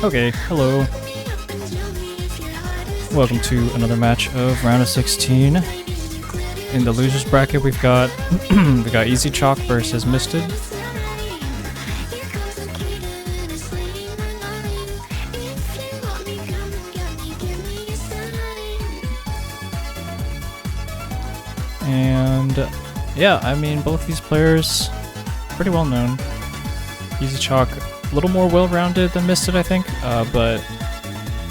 Okay, hello. Welcome to another match of round of 16. In the losers bracket, we've got EzChock versus Miisted. And yeah, I mean, both these players pretty well known. EzChock a little more well-rounded than Miisted, I think, but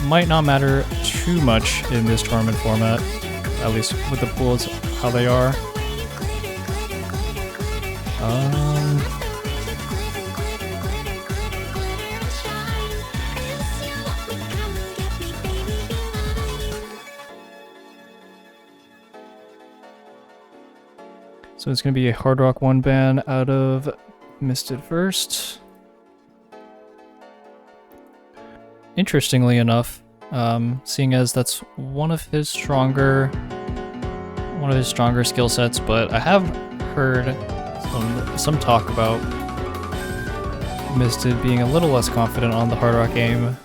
might not matter too much in this tournament format, at least with the pools how they are. So it's going to be a Hard Rock 1 ban out of Miisted first. Interestingly enough, seeing as that's one of his stronger skill sets, but I have heard some talk about Miisted being a little less confident on the Hard Rock game,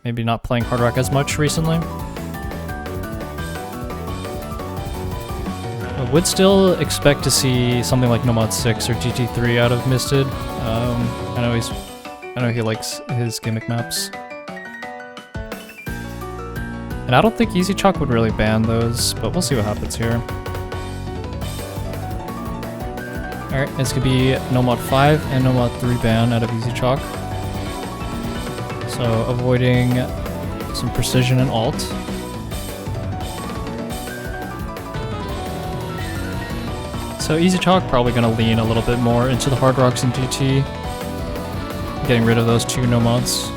maybe not playing Hard Rock as much recently. I would still expect to see something like Nomad 6 or GT3 out of Miisted. I know he likes his gimmick maps. And I don't think EzChock would really ban those, but we'll see what happens here. Alright, this could be Nomad 5 and Nomad 3 ban out of EzChock. So avoiding some precision and alt. So EzChock probably going to lean a little bit more into the Hard Rocks and GT, getting rid of those two Nomads.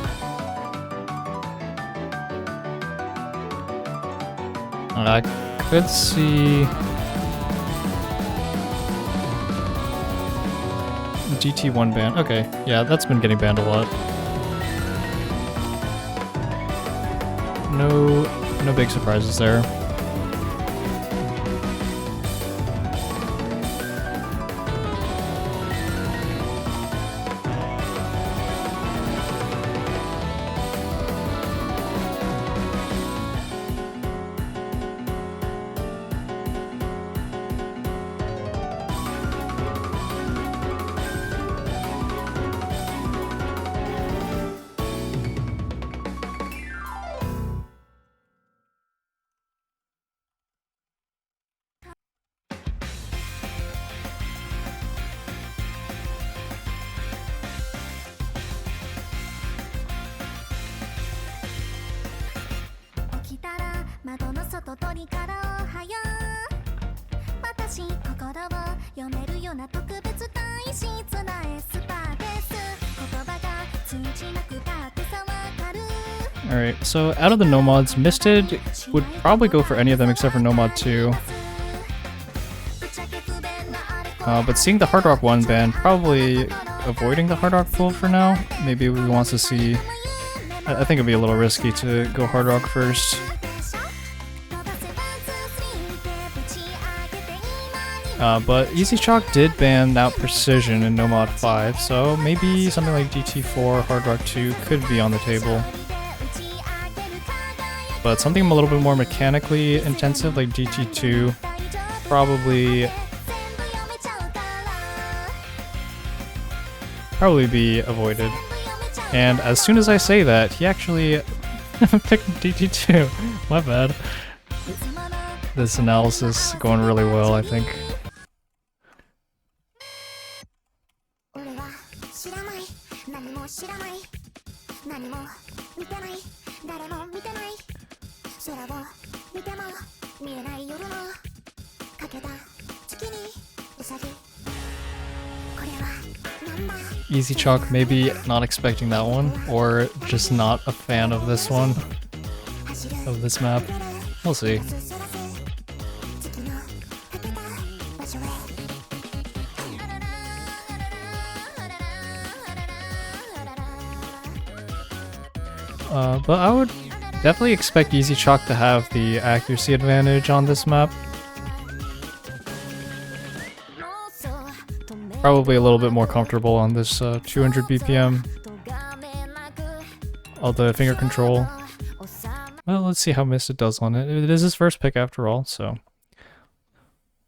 I could see GT1 ban. Okay, yeah, that's been getting banned a lot. No big surprises there. Alright, so out of the Nomads, Miisted would probably go for any of them except for Nomad 2. But seeing the Hard Rock 1 ban, probably avoiding the Hard Rock pool for now. Maybe we want to see... I think it'd be a little risky to go Hard Rock first. But EzChock did ban out Precision in Nomad 5, so maybe something like GT4 Hard Rock 2 could be on the table. But something a little bit more mechanically intensive like GT2 probably be avoided. And as soon as I say that, he actually picked GT2. My bad. This analysis going really well, I think. EzChock maybe not expecting that one, or just not a fan of this one, of this map. We'll see. But I would definitely expect EzChock to have the accuracy advantage on this map. Probably a little bit more comfortable on this 200 BPM. all the finger control. Well, let's see how Miisted does on it. It is his first pick after all, so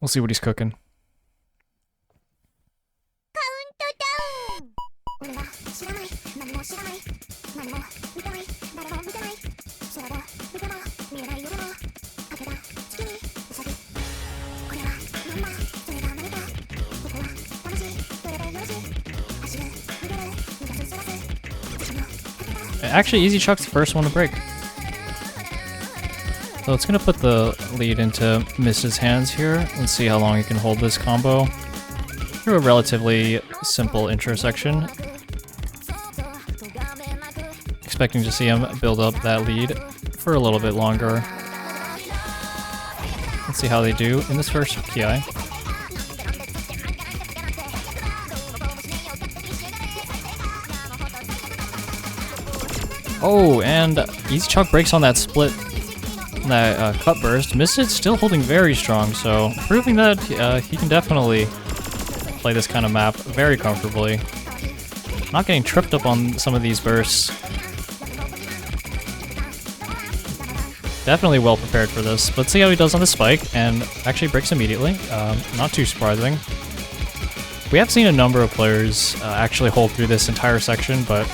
we'll see what he's cooking. Actually, EzChock's the first one to break. So it's gonna put the lead into Miisted's hands here. Let's see how long he can hold this combo through a relatively simple intro section. Expecting to see him build up that lead for a little bit longer. Let's see how they do in this first PI. Oh, and EzChock breaks on that split, that cut burst. Miisted's still holding very strong, so proving that he can definitely play this kind of map very comfortably. Not getting tripped up on some of these bursts. Definitely well prepared for this. Let's see how he does on the spike, and actually breaks immediately. Not too surprising. We have seen a number of players actually hold through this entire section, but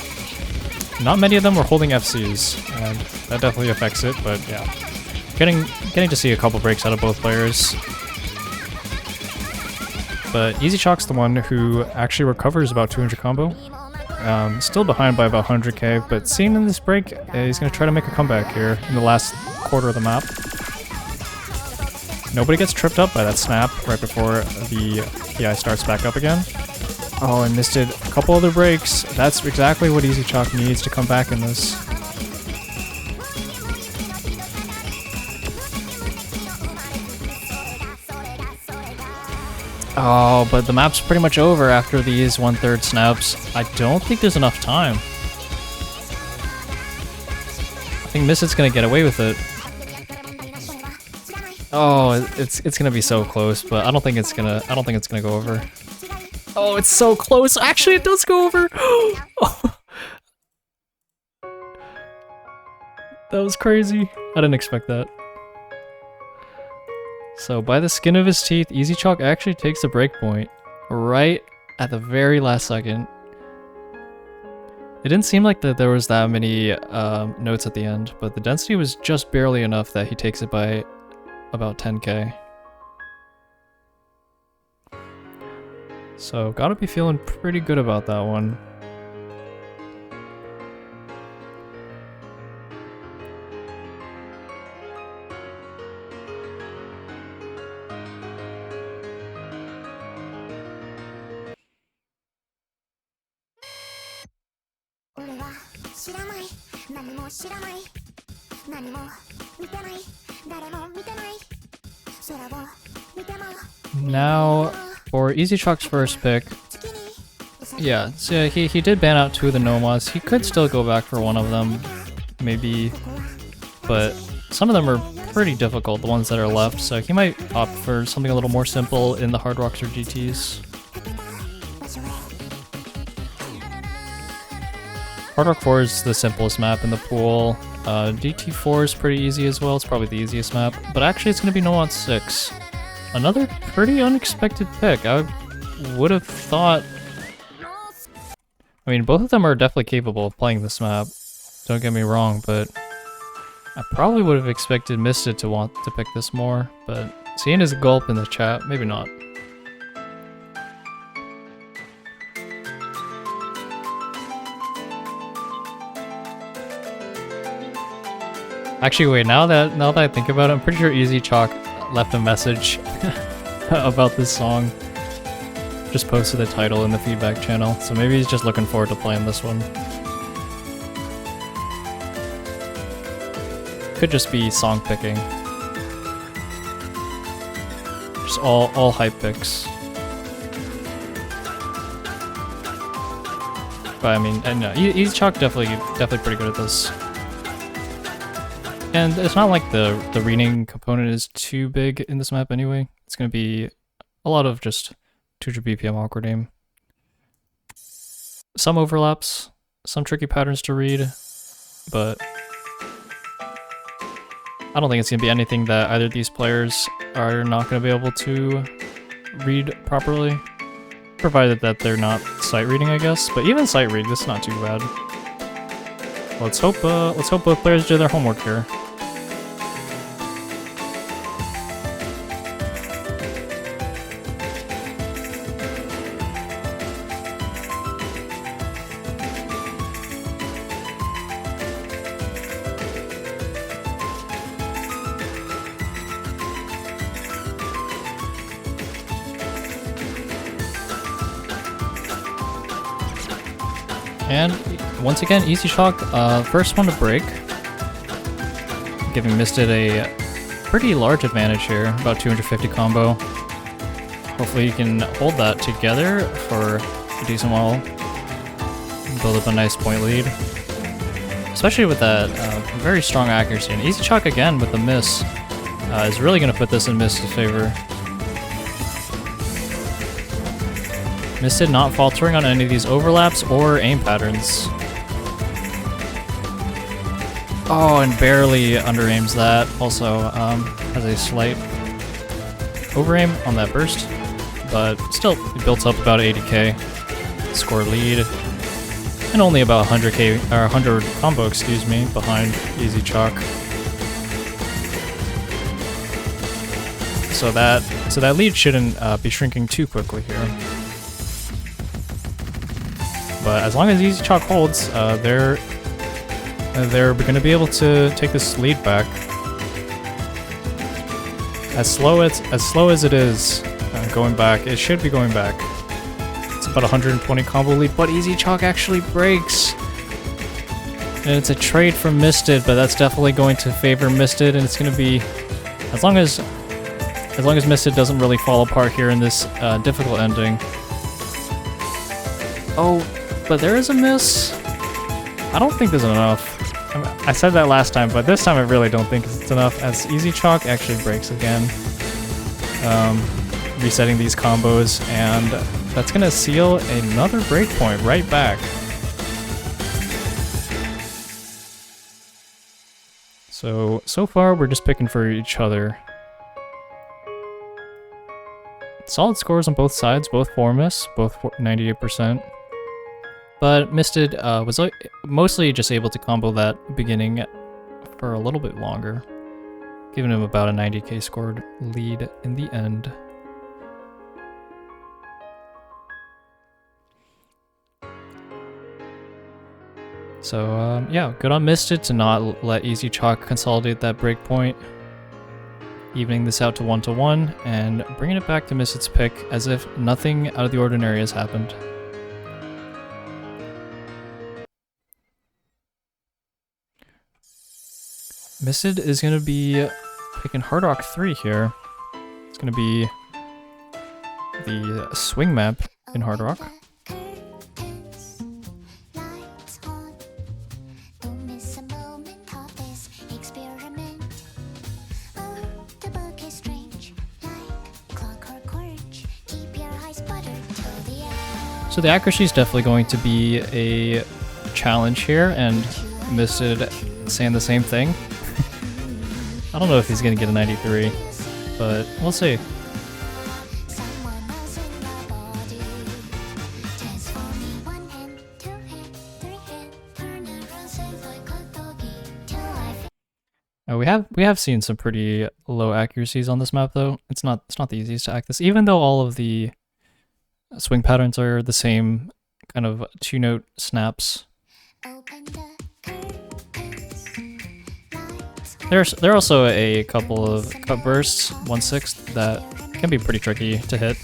not many of them were holding FCs, and that definitely affects it, but yeah. Getting to see a couple breaks out of both players. But EzChock's the one who actually recovers about 200 combo. Still behind by about 100k, but seeing in this break, he's going to try to make a comeback here in the last quarter of the map. Nobody gets tripped up by that snap right before the PI starts back up again. Oh, and Miisted a couple other breaks. That's exactly what EzChock needs to come back in this. Oh, but the map's pretty much over after these 1/3 snaps. I don't think there's enough time. I think Miisted's gonna get away with it. Oh, it's gonna be so close, but I don't think it's gonna go over. Oh, it's so close. Actually, it does go over. Oh. That was crazy. I didn't expect that. So by the skin of his teeth, EzChock actually takes the breakpoint right at the very last second. It didn't seem like that there was that many notes at the end, but the density was just barely enough that he takes it by about 10k. So gotta be feeling pretty good about that one. Now, for EzChock's first pick, yeah, so he did ban out 2 of the Nomas. He could still go back for one of them, maybe, but some of them are pretty difficult, the ones that are left, so he might opt for something a little more simple in the Hard Rocks or GTs. Hard Rock 4 is the simplest map in the pool. DT4 is pretty easy as well, it's probably the easiest map, but actually it's going to be Nomad 6. Another pretty unexpected pick. I would have thought... I mean, both of them are definitely capable of playing this map, don't get me wrong, but I probably would have expected Miisted to want to pick this more, but seeing his gulp in the chat, maybe not. Actually, wait, now that I think about it, I'm pretty sure EzChock left a message about this song. Just posted the title in the feedback channel, so maybe he's just looking forward to playing this one. Could just be song picking. Just all hype picks. But I mean, and no, EzChock definitely pretty good at this. And it's not like the reading component is too big in this map anyway. It's going to be a lot of just 200 BPM awkward aim. Some overlaps, some tricky patterns to read. but I don't think it's going to be anything that either of these players are not going to be able to read properly, provided that they're not sight reading, I guess. But even sight read, this is not too bad. Let's hope both players do their homework here. And once again, EzChock, first one to break, giving Miisted a pretty large advantage here, about 250 combo. Hopefully you can hold that together for a decent while, build up a nice point lead. Especially with that very strong accuracy. And EzChock again with the miss is really going to put this in Miisted's favor. Miisted not faltering on any of these overlaps or aim patterns. Oh, and barely under-aims that. Also has a slight over-aim on that burst, but still it built up about 80k score lead, and only about 100k or 100 combo, excuse me, behind EzChock. So that lead shouldn't be shrinking too quickly here. But as long as EzChock holds, they're going to be able to take this lead back. As slow as it is going back, it should be going back. It's about 120 combo lead, but EzChock actually breaks. And it's a trade from Miisted, but that's definitely going to favor Miisted, and it's going to be, as long as Miisted doesn't really fall apart here in this difficult ending. Oh, but there is a miss. I don't think there's enough. I said that last time, but this time I really don't think it's enough, as EzChock actually breaks again. Resetting these combos, and that's gonna seal another breakpoint right back. So far we're just picking for each other. Solid scores on both sides, both 4 miss, both 98%. But Miisted was mostly just able to combo that beginning for a little bit longer, giving him about a 90k scored lead in the end. So yeah, good on Miisted to not let EzChock consolidate that breakpoint, evening this out to 1-1, and bringing it back to Miisted's pick as if nothing out of the ordinary has happened. Miisted is going to be picking Hard Rock 3 here. It's going to be the swing map in Hard Rock. So the accuracy is definitely going to be a challenge here, and Miisted saying the same thing. I don't know if he's going to get a 93, but we'll see. We have seen some pretty low accuracies on this map though. It's not the easiest to act this, even though all of the swing patterns are the same kind of 2-note snaps. There are also a couple of cut bursts, 1/6, that can be pretty tricky to hit.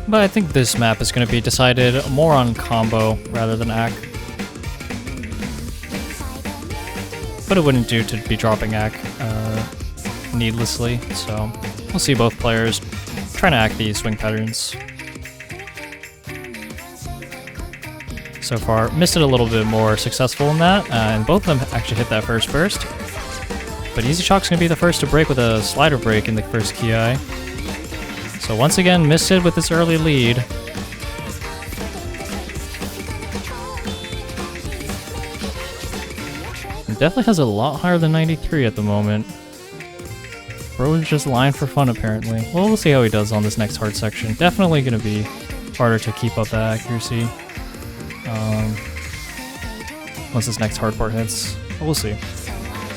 But I think this map is going to be decided more on combo rather than AC. But it wouldn't do to be dropping AC needlessly, so we'll see both players trying to act these swing patterns. So far, Miisted a little bit more successful in that, and both of them actually hit that first burst. But EzChock's going to be the first to break with a slider break in the first Ki. So once again, Miisted with this early lead. It definitely has a lot higher than 93 at the moment. Bro is just lying for fun apparently. Well, we'll see how he does on this next hard section. Definitely gonna be harder to keep up that accuracy. Once this next hard part hits. But we'll see.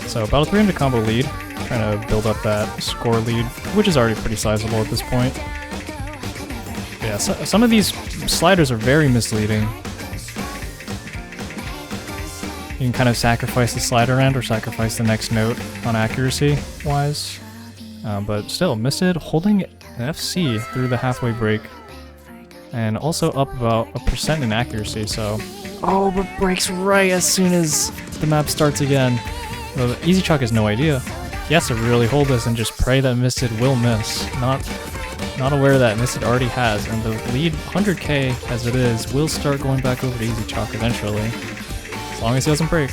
So about a 300 combo lead. Trying to build up that score lead, which is already pretty sizable at this point. But yeah, so, some of these sliders are very misleading. You can kind of sacrifice the slider end or sacrifice the next note on accuracy wise. But still, Miisted holding an FC through the halfway break. And also up about 1% in accuracy, so... Oh, but breaks right as soon as the map starts again. Well, EzChock has no idea. He has to really hold this and just pray that Miisted will miss. Not aware that Miisted already has, and the lead 100k as it is will start going back over to EzChock eventually. As long as he doesn't break.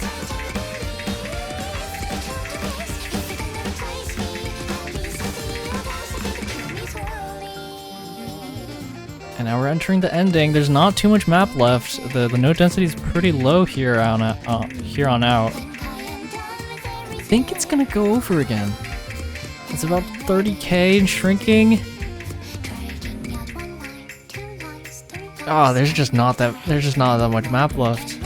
And now we're entering the ending. There's not too much map left. The node density is pretty low here on out. I think it's gonna go over again. It's about 30k and shrinking. Oh, there's just not that much map left.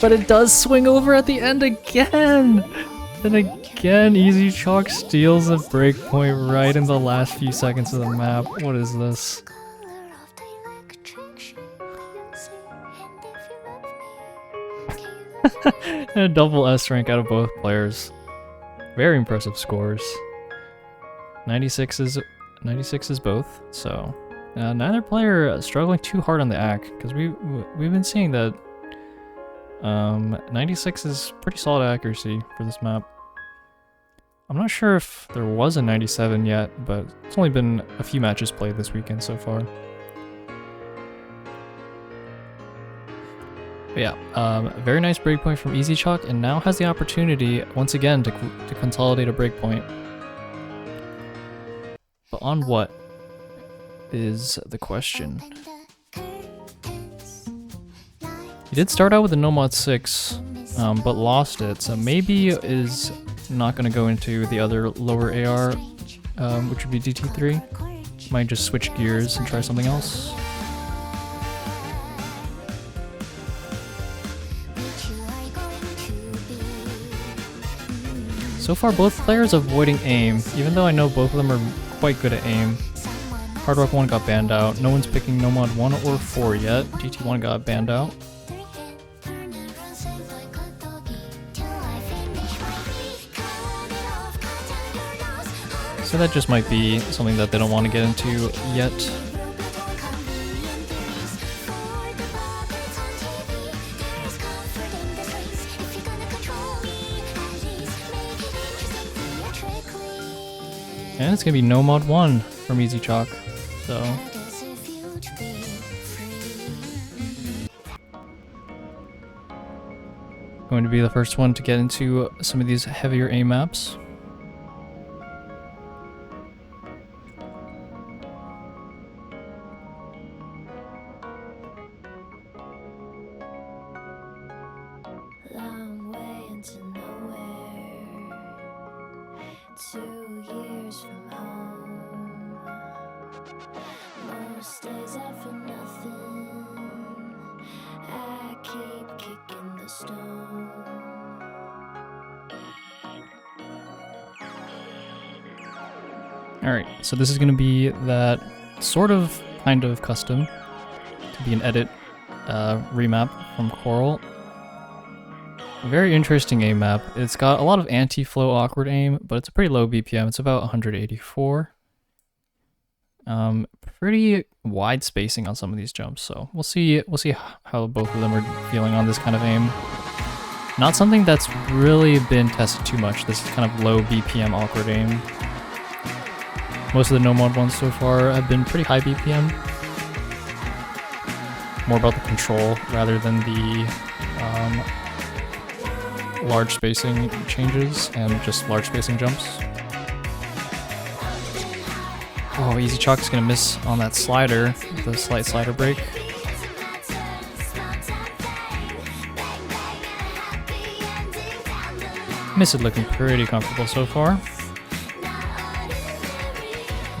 But it does swing over at the end again. And again, EzChock steals a breakpoint right in the last few seconds of the map. What is this? And a double S rank out of both players. Very impressive scores. 96 is both, so neither player struggling too hard on the act, because we've been seeing that 96 is pretty solid accuracy for this map. I'm not sure if there was a 97 yet, but it's only been a few matches played this weekend so far. But yeah, very nice breakpoint from EzChock, and now has the opportunity once again to consolidate a breakpoint. But on what is the question? He did start out with a no mod 6, but lost it, so maybe is not going to go into the other lower AR, which would be DT3. Might just switch gears and try something else. So far, both players avoiding aim, even though I know both of them are quite good at aim. Hard Rock 1 got banned out. No one's picking No Mod 1 or 4 yet. DT1 got banned out. So that just might be something that they don't want to get into yet. And it's gonna be No Mod 1 from EzChock, so... Going to be the first one to get into some of these heavier aim maps. Long way into nowhere. 2 years from home. Most days I feel nothing. I keep kicking the stone. Alright, so this is going to be that sort of, kind of custom to be an edit remap from Coral. Very interesting aim map. It's got a lot of anti-flow awkward aim, but it's a pretty low BPM. It's about 184. Pretty wide spacing on some of these jumps, so we'll see how both of them are feeling on this kind of aim. Not something that's really been tested too much. This is kind of low BPM awkward aim. Most of the No Mod ones so far have been pretty high BPM. More about the control rather than the large spacing changes and just large spacing jumps. Oh, EzChock is gonna miss on that slider, the slight slider break. Miisted looking pretty comfortable so far.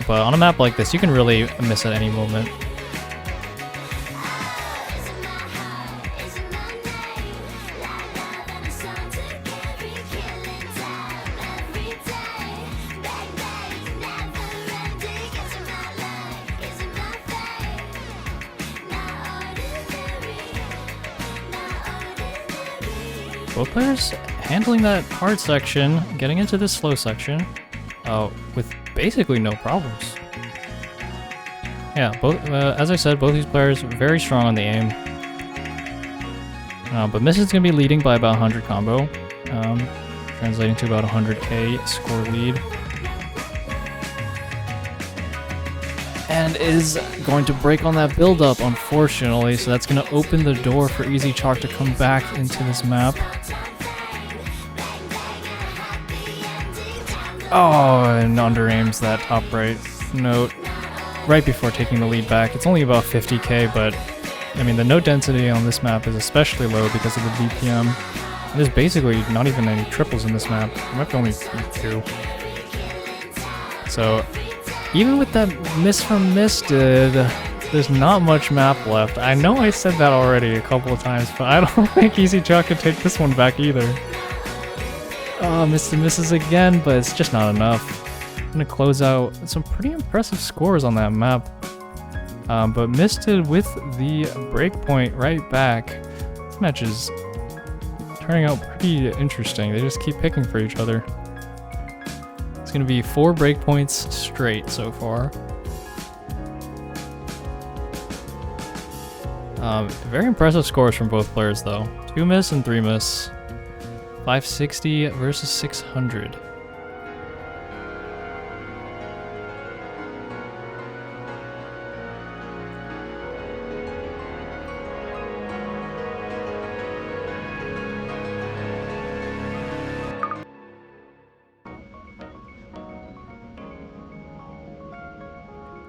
But on a map like this, you can really miss at any moment. Both players handling that hard section, getting into this slow section, with basically no problems. Yeah, both as I said, both these players very strong on the aim. But Miisted's gonna be leading by about 100 combo, translating to about 100k score lead. And is going to break on that build-up, unfortunately, so that's going to open the door for EzChock to come back into this map. Oh, and under-aims that top right note right before taking the lead back. It's only about 50k, but I mean, the note density on this map is especially low because of the BPM. There's basically not even any triples in this map. There might be only 2. So even with that miss from Miisted, there's not much map left. I know I said that already a couple of times, but I don't think EzChock can take this one back either. Oh, Miisted misses again, but it's just not enough. I'm gonna close out some pretty impressive scores on that map. But Miisted with the breakpoint right back. This match is turning out pretty interesting. They just keep picking for each other. It's going to be 4 breakpoints straight so far. Very impressive scores from both players though. 2 miss and 3 miss. 560 versus 600.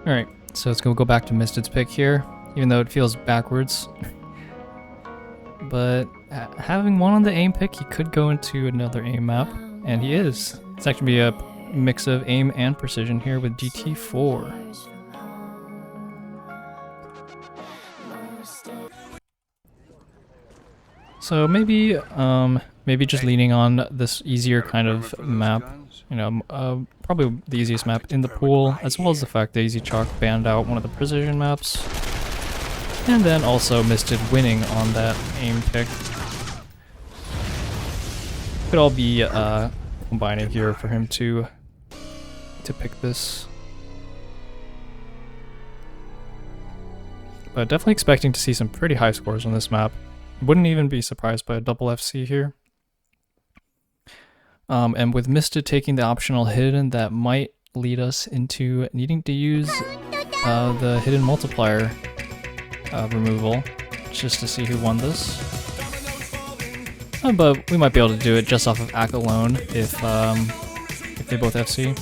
Alright, so let's go back to Miisted's pick here, even though it feels backwards. But having one on the aim pick, he could go into another aim map, and he is. It's actually be a mix of aim and precision here with GT4. So maybe just leaning on this easier kind of map, you know, probably the easiest map in the pool, as well as the fact that EzChock banned out one of the precision maps, and then also Miisted winning on that aim pick. Could all be combining here for him to pick this. But definitely expecting to see some pretty high scores on this map. Wouldn't even be surprised by a double FC here. And with Miisted taking the optional hidden, that might lead us into needing to use the hidden multiplier removal, just to see who won this. But we might be able to do it just off of ACK alone if they both FC.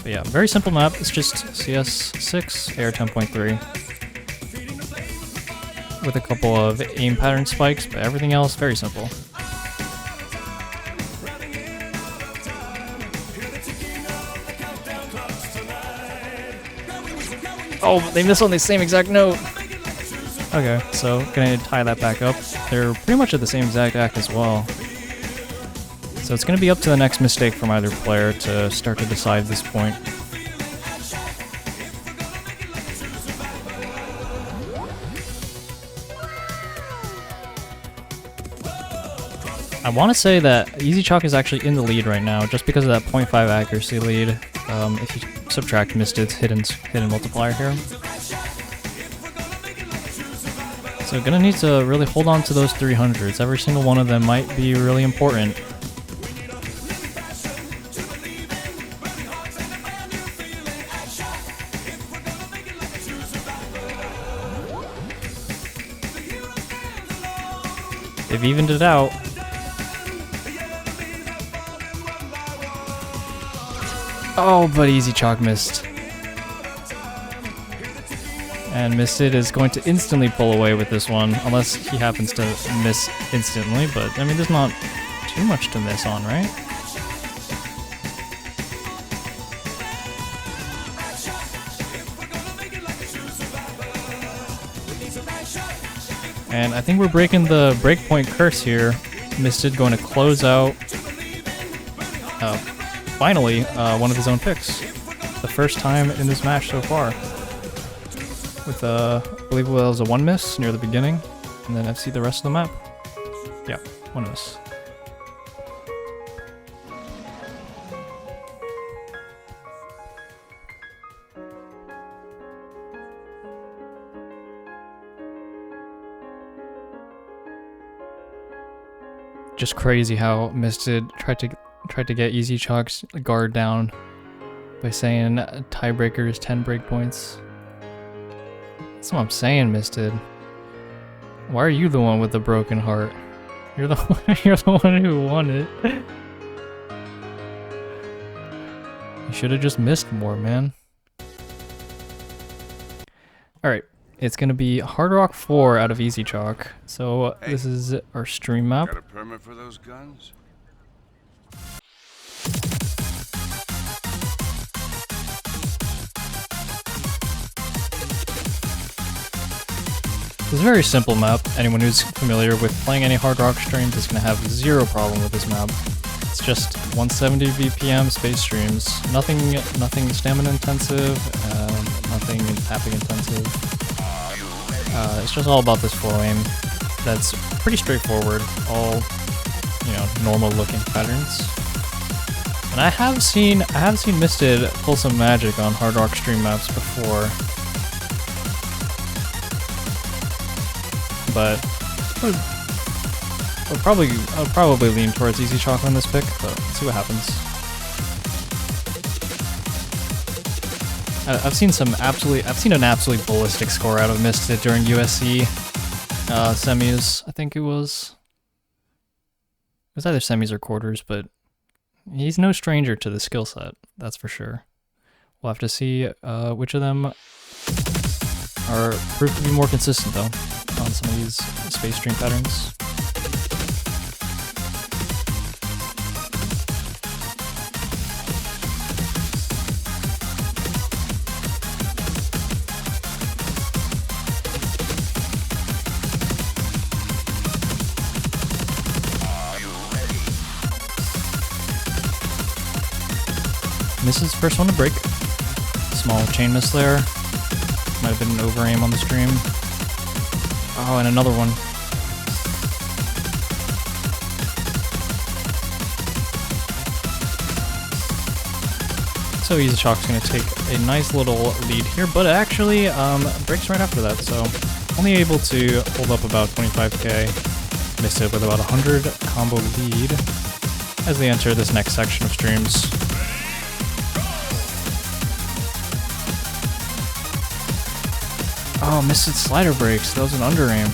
But yeah, very simple map. It's just CS6, AR 10.3. With a couple of aim pattern spikes, but everything else very simple. Oh, they missed on the same exact note. Okay, so gonna tie that back up. They're pretty much at the same exact act as well. So it's gonna be up to the next mistake from either player to start to decide this point. I want to say that EzChock is actually in the lead right now, just because of that 0.5 accuracy lead, if you subtract Miisted's hidden multiplier here. So gonna need to really hold on to those 300s. Every single one of them might be really important. They've evened it out. Oh, but EzChock missed. And Miisted is going to instantly pull away with this one, unless he happens to miss instantly, but I mean, there's not too much to miss on, right? And I think we're breaking the breakpoint curse here. Miisted going to close out, finally, one of his own picks. The first time in this match so far. With, I believe it was a 1 miss near the beginning, and then FC the rest of the map. Yeah, 1 miss. Just crazy how Miisted tried to get EzChock's guard down by saying tiebreaker is 10 breakpoints. That's what I'm saying, Miisted. Why are you the one with the broken heart? You're the one who won it. You should have just missed more, man. Alright, it's gonna be Hard Rock 4 out of EzChock. So this is our stream map. Got a permit for those guns? It's a very simple map. Anyone who's familiar with playing any Hard Rock streams is going to have zero problem with this map. It's just 170 BPM space streams. Nothing stamina intensive, nothing tapping intensive. It's just all about this flow aim. That's pretty straightforward. All, you know, normal looking patterns. And I have seen Miisted pull some magic on Hard Rock stream maps before. But I'll probably lean towards EzChock on this pick, but let's see what happens. I've seen an absolutely ballistic score out of Miisted during USC semis. I think it was either semis or quarters, but he's no stranger to the skill set, that's for sure. We'll have to see which of them are proved to be more consistent though on some of these space stream patterns. Misses first one to break. Small chain miss there. Might have been an over aim on the stream. Oh, and another one. So EzChock's going to take a nice little lead here, but it actually breaks right after that, so only able to hold up about 25k. Miisted with about 100 combo lead as they enter this next section of streams. Oh, Miisted slider breaks. That was an under aim.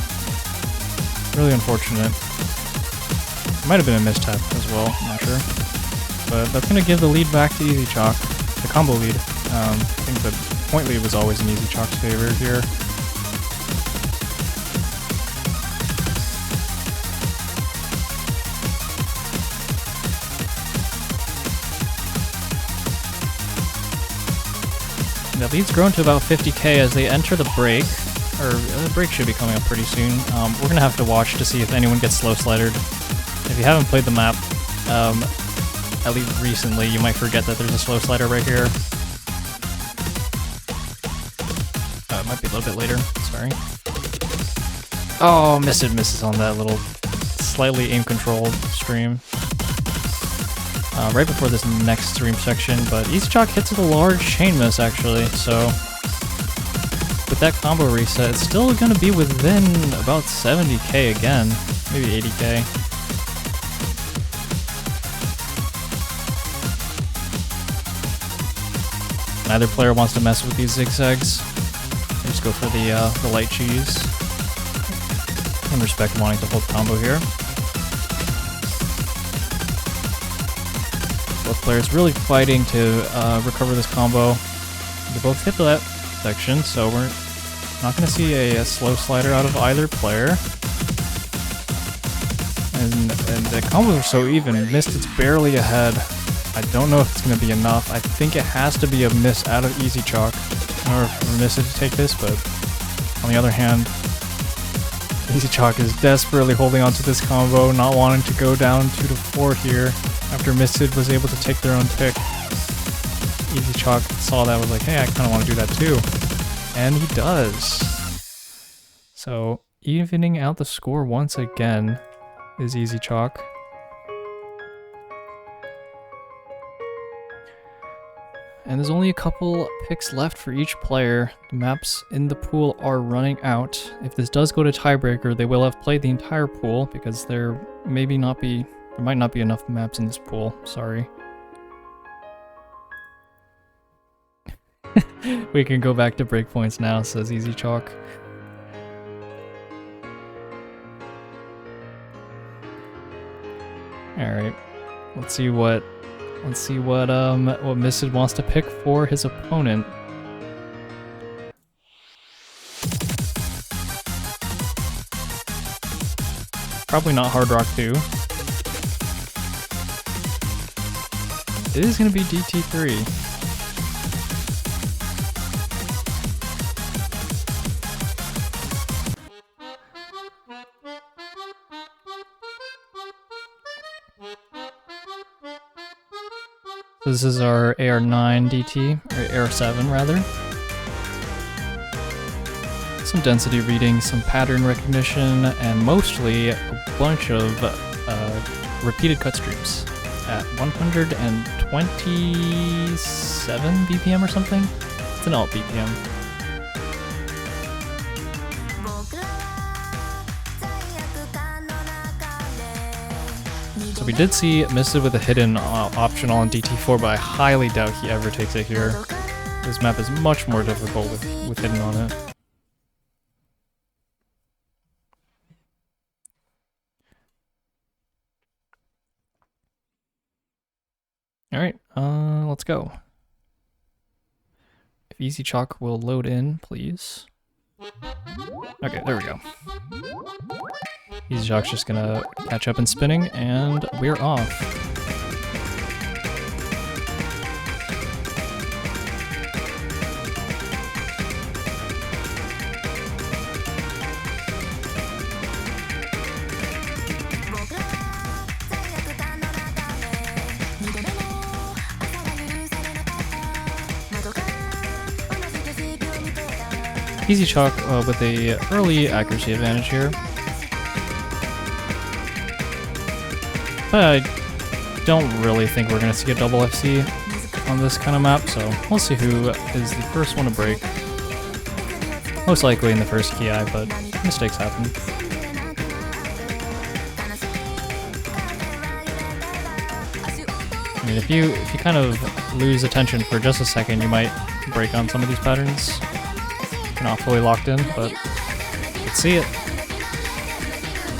Really unfortunate. Might have been a mistap as well, I'm not sure. But that's going to give the lead back to EzChock. The combo lead. I think the point lead was always in EzChock's favor here. The lead's grown to about 50k as they enter the break, or the break should be coming up pretty soon. We're going to have to watch to see if anyone gets slow slidered. If you haven't played the map, at least recently, you might forget that there's a slow slider right here. It might be a little bit later, sorry. Oh, Miisted misses on that little slightly aim-controlled stream. Right before this next stream section, but EzChock hits with a large chain miss actually, so with that combo reset, it's still going to be within about 70k again, maybe 80k. Neither player wants to mess with these zigzags. They just go for the light cheese. I can respect wanting to hold combo here. Both players really fighting to recover this combo. They both hit that section, so we're not going to see a slow slider out of either player. And the combos are so even. Miisted's barely ahead. I don't know if it's going to be enough. I think it has to be a miss out of EzChock in order for Miisted to take this, but on the other hand, EzChock is desperately holding on to this combo, not wanting to go down 2-4 here after Miisted was able to take their own pick. EzChock saw that, was like, hey, I kind of want to do that too. And he does. So, evening out the score once again is EzChock. And there's only a couple picks left for each player. The maps in the pool are running out. If this does go to tiebreaker, they will have played the entire pool because there might not be enough maps in this pool. Sorry. We can go back to breakpoints now, says EzChock. Alright. Let's see what Miisted wants to pick for his opponent. Probably not Hard Rock 2. It is going to be DT3. This is our AR9 DT, or AR7 rather. Some density reading, some pattern recognition, and mostly a bunch of repeated cut streams at 127 BPM or something. It's an alt BPM. So we did see Miisted with a hidden option on DT4, but I highly doubt he ever takes it here. This map is much more difficult with hidden on it. Alright, let's go. If EzChock will load in, please. Okay, there we go. EzChock's just gonna catch up in spinning, and we're off. EzChock with a early accuracy advantage here. But I don't really think we're going to see a double FC on this kind of map, so we'll see who is the first one to break. Most likely in the first ki, but mistakes happen. I mean, if you kind of lose attention for just a second, you might break on some of these patterns. You're not fully locked in, but let's see it.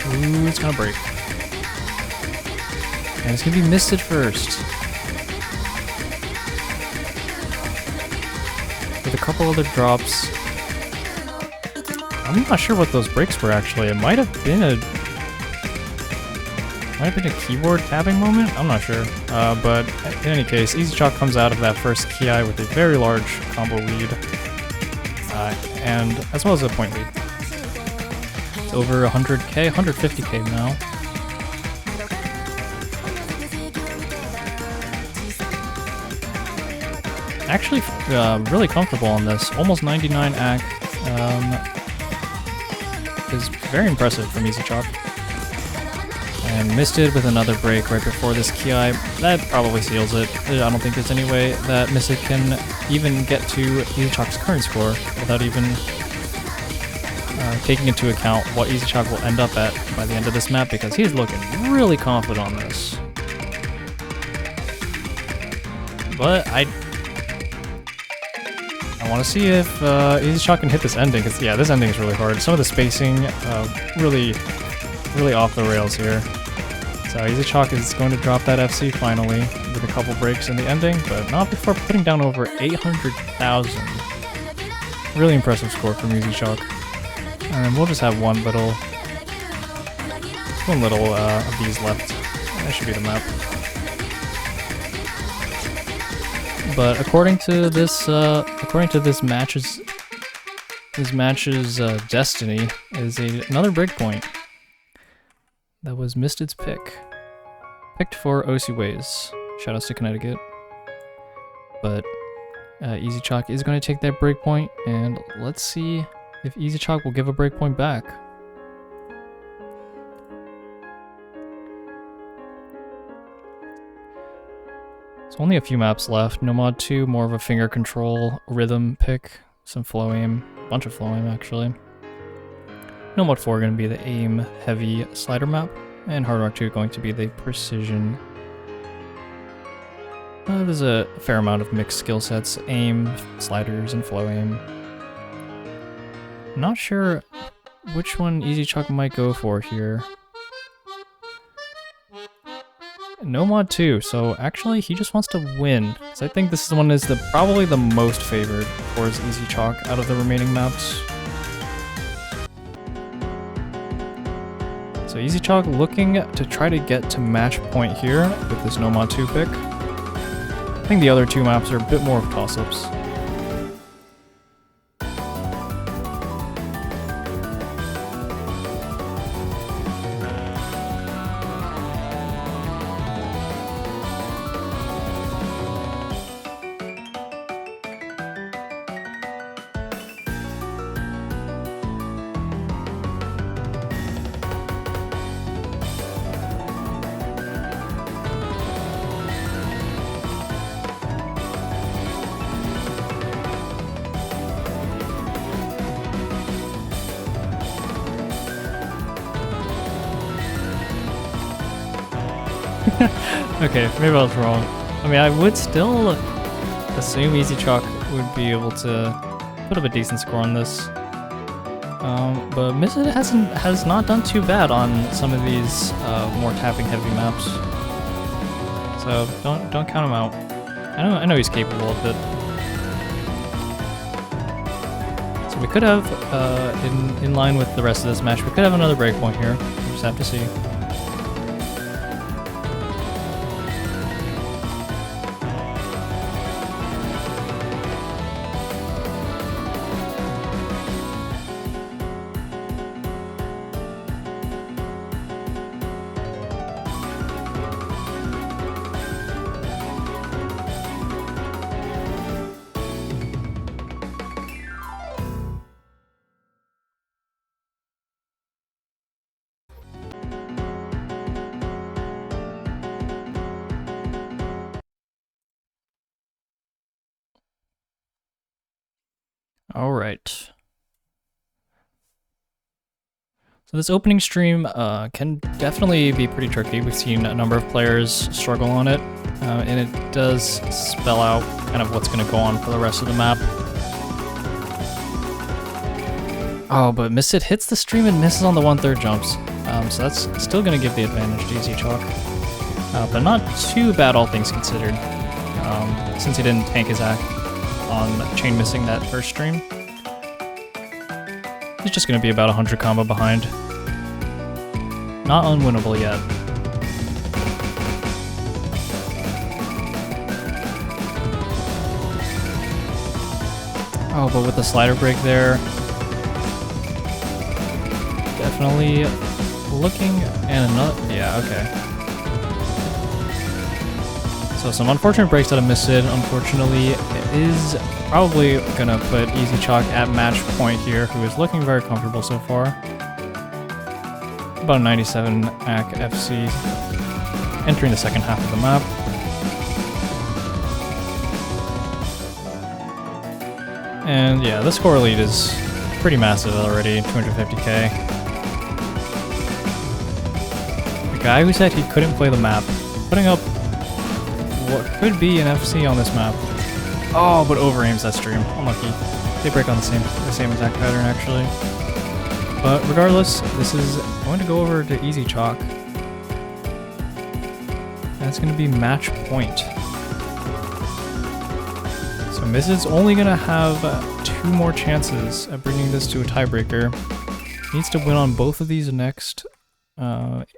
Ooh, it's gonna break. And it's gonna be Miisted first. With a couple other drops. I'm not sure what those breaks were actually. It might have been a keyboard tapping moment? I'm not sure. But in any case, EzChock comes out of that first ki with a very large combo lead. And as well as a point lead. It's over 100k, 150k now. Actually, really comfortable on this. Almost 99 AC. Is very impressive from EzChock. And Miisted with another break right before this ki. That probably seals it. I don't think there's any way that Miisted can even get to EzChock's current score without even taking into account what EzChock will end up at by the end of this map, because he's looking really confident on this. But I want to see if EzChock can hit this ending, because yeah, this ending is really hard. Some of the spacing really off the rails here. So EzChock is going to drop that FC finally with a couple breaks in the ending, but not before putting down over 800,000. Really impressive score from EzChock. And we'll just have one little of these left. That should be the map. But according to this match's destiny is another breakpoint. That was Miisted's pick. Picked for OC Ways. Shoutouts to Connecticut. But EzChock is going to take that breakpoint, and let's see if EzChock will give a breakpoint back. There's only a few maps left. Nomad 2, more of a finger control rhythm pick. Some flow aim. A bunch of flow aim, actually. Nomad 4 going to be the aim heavy slider map, and Hard Rock 2 going to be the precision. There's a fair amount of mixed skill sets, aim, sliders, and flow aim. Not sure which one EzChock might go for here. Nomad 2, so actually he just wants to win. So I think this one is probably the most favored for his EzChock out of the remaining maps. So EzChock looking to try to get to match point here with this Nomad 2 pick. I think the other two maps are a bit more of toss-ups. Okay, maybe I was wrong. I mean, I would still assume EzChock would be able to put up a decent score on this. But Miisted has not done too bad on some of these more tapping heavy maps. So don't count him out. I know he's capable of it. So we could have, in line with the rest of this match, we could have another breakpoint here. We'll just have to see. All right. So this opening stream can definitely be pretty tricky. We've seen a number of players struggle on it, and it does spell out kind of what's going to go on for the rest of the map. Oh, but Miisted hits the stream and misses on the 1/3 jumps, so that's still going to give the advantage to EzChock. But not too bad, all things considered, since he didn't tank his act on chain missing that first stream. He's just going to be about 100 combo behind. Not unwinnable yet. Oh, but with the slider break there, definitely looking, and another, yeah, okay. So some unfortunate breaks out of Miisted. Unfortunately, it is probably gonna put EzChock at match point here, who is looking very comfortable so far. About 97 AC FC, entering the second half of the map. And yeah, the score lead is pretty massive already, 250k. The guy who said he couldn't play the map, putting up what could be an FC on this map. Oh, but overaims that stream. Unlucky. They break on the same exact pattern, actually. But regardless, this is going to go over to EzChock. and it's going to be match point. So Miised's only going to have 2 more chances at bringing this to a tiebreaker. He needs to win on both of these next maps.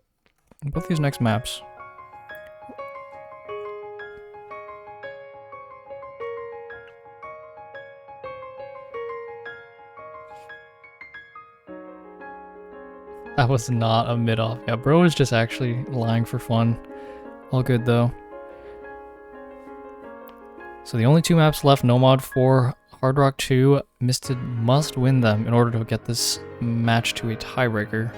That was not a mid-off. Yeah, bro is just actually lying for fun. All good though. So the only 2 maps left, no mod for Hard Rock 2. Miisted must win them in order to get this match to a tiebreaker.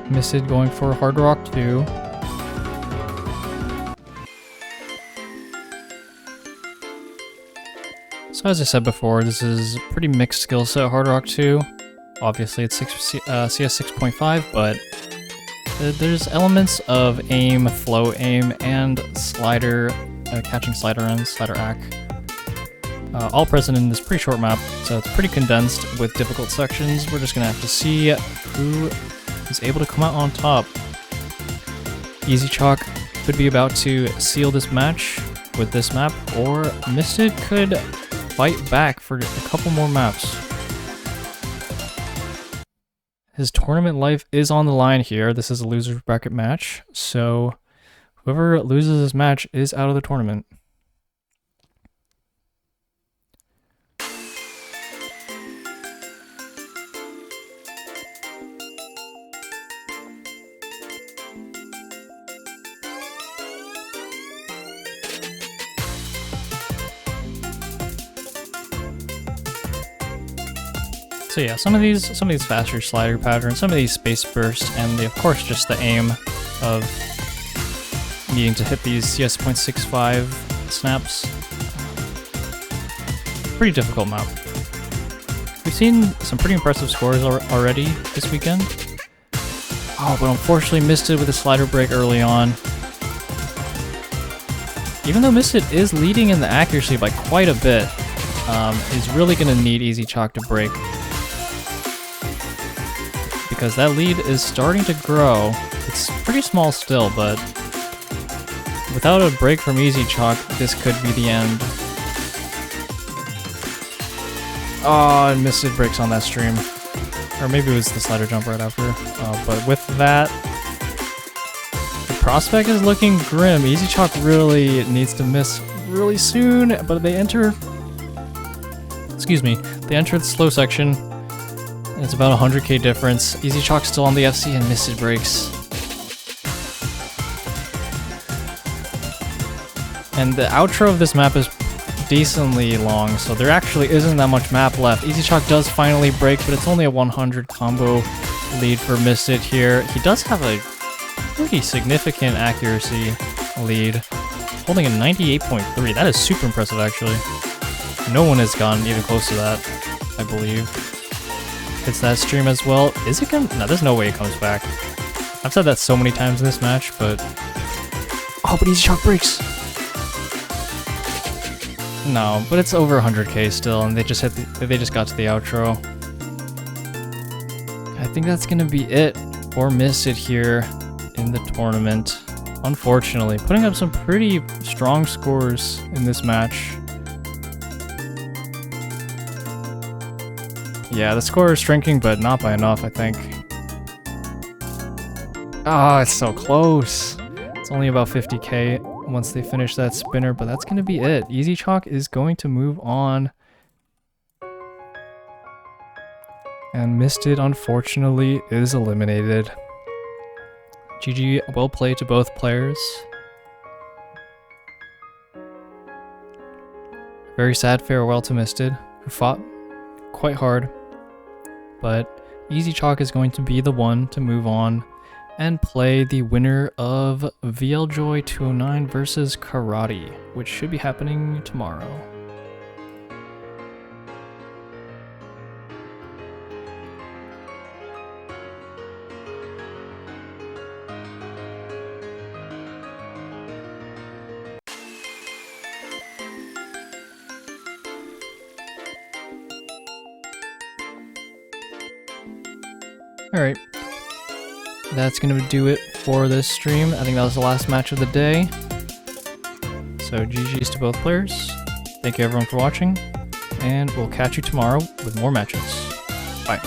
Miisted going for Hard Rock 2. So as I said before, this is a pretty mixed skill set, Hard Rock 2. Obviously it's CS 6.5, but there's elements of aim, flow aim, and slider, catching slider ends, slider ack. All present in this pretty short map, so it's pretty condensed with difficult sections. We're just gonna have to see who is able to come out on top. EzChock could be about to seal this match with this map, or Miisted could fight back for a couple more maps. His tournament life is on the line here. This is a loser's bracket match, so whoever loses this match is out of the tournament. So yeah, some of these faster slider patterns, some of these space bursts, and of course just the aim of needing to hit these CS 0.65 snaps. Pretty difficult map. We've seen some pretty impressive scores already this weekend. Oh, but unfortunately Miisted with a slider break early on. Even though Miisted is leading in the accuracy by quite a bit, he's really going to need EzChock to break, because that lead is starting to grow. It's pretty small still, but without a break from EzChock, this could be the end. Oh, and Miisted breaks on that stream. Or maybe it was the slider jump right after. But with that, the prospect is looking grim. EzChock really needs to miss really soon, but they enter... Excuse me. They enter the slow section. It's about 100k difference. EzChock's still on the FC and Miisted breaks. And the outro of this map is decently long, so there actually isn't that much map left. EzChock does finally break, but it's only a 100 combo lead for Miisted here. He does have a pretty significant accuracy lead, holding a 98.3. That is super impressive, actually. No one has gone even close to that, I believe. Hits that stream as well. Is it gonna? No, there's no way it comes back. I've said that so many times in this match, but... Oh, but EzChock breaks! No, but it's over 100k still, and they just got to the outro. I think that's gonna be it for Miisted here in the tournament. Unfortunately, putting up some pretty strong scores in this match. Yeah, the score is shrinking, but not by enough, I think. Oh, it's so close. It's only about 50k once they finish that spinner, but that's going to be it. EzChock is going to move on. And Miisted, unfortunately, is eliminated. GG, well played to both players. Very sad farewell to Miisted, who fought quite hard. But EzChock is going to be the one to move on and play the winner of VLJoy 209 versus Karate, which should be happening tomorrow. Alright. That's gonna do it for this stream. I think that was the last match of the day. So GG's to both players. Thank you everyone for watching, and we'll catch you tomorrow with more matches. Bye.